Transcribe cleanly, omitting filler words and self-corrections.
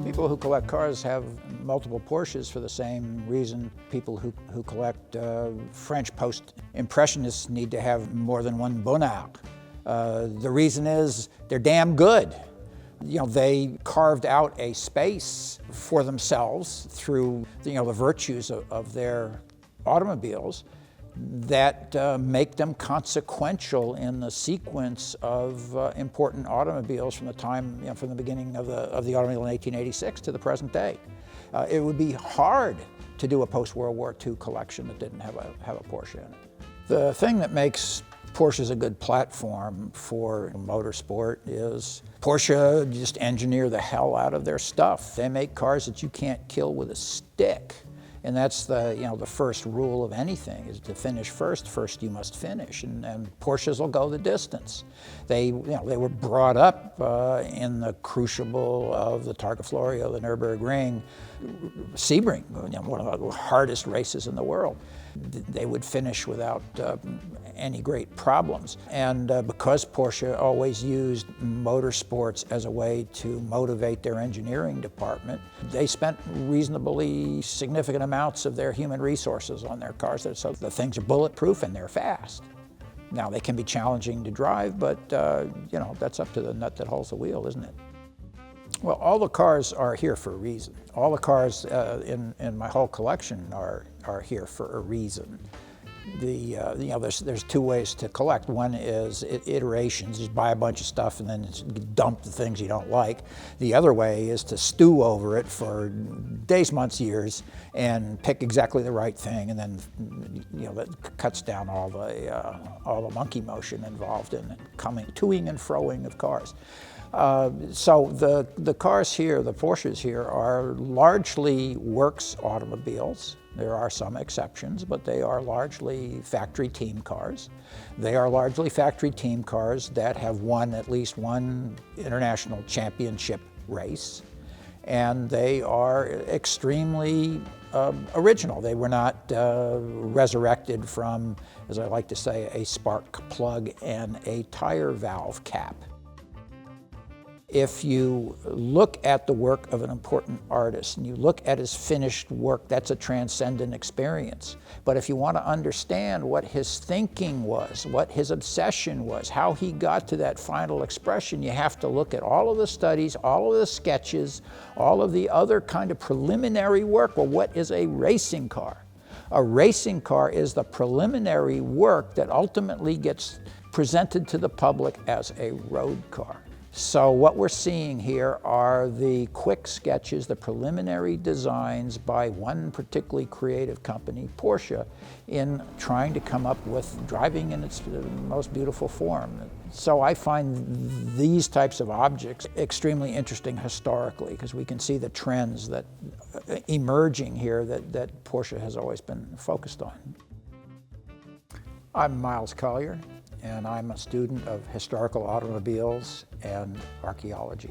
People who collect cars have multiple Porsches for the same reason people who collect French post-impressionists need to have more than one Bonnard. The reason is they're damn good. You know, they carved out a space for themselves through, the virtues of their automobiles that make them consequential in the sequence of important automobiles from the time, from the beginning of the automobile in 1886 to the present day. It would be hard to do a post-World War II collection that didn't have a Porsche in it. The thing that makes Porsche's a good platform for motorsport is Porsche just engineer the hell out of their stuff. They make cars that you can't kill with a stick. And that's the first rule of anything, is to finish first. First you must finish, and Porsches will go the distance. They were brought up in the crucible of the Targa Florio, the Nürburgring, Sebring, one of the hardest races in the world. They would finish without any great problems. And because Porsche always used motorsports as a way to motivate their engineering department, they spent reasonably significant amounts of their human resources on their cars, so the things are bulletproof and they're fast. Now, they can be challenging to drive, but that's up to the nut that holds the wheel, isn't it? Well, all the cars are here for a reason. All the cars in my whole collection are here for a reason. There's two ways to collect. One is iterations, just buy a bunch of stuff and then dump the things you don't like. The other way is to stew over it for days, months, years, and pick exactly the right thing, and then that cuts down all the monkey motion involved in toing and froing of cars. So the cars here, the Porsches here, are largely works automobiles. There are some exceptions, but they are largely factory team cars. They are largely factory team cars that have won at least one international championship race. And they are extremely original. They were not resurrected from, as I like to say, a spark plug and a tire valve cap. If you look at the work of an important artist and you look at his finished work, that's a transcendent experience. But if you want to understand what his thinking was, what his obsession was, how he got to that final expression, you have to look at all of the studies, all of the sketches, all of the other kind of preliminary work. Well, what is a racing car? A racing car is the preliminary work that ultimately gets presented to the public as a road car. So what we're seeing here are the quick sketches, the preliminary designs by one particularly creative company, Porsche, in trying to come up with driving in its most beautiful form. So I find these types of objects extremely interesting historically, because we can see the trends that emerging here that Porsche has always been focused on. I'm Miles Collier, and I'm a student of historical automobiles and archaeology.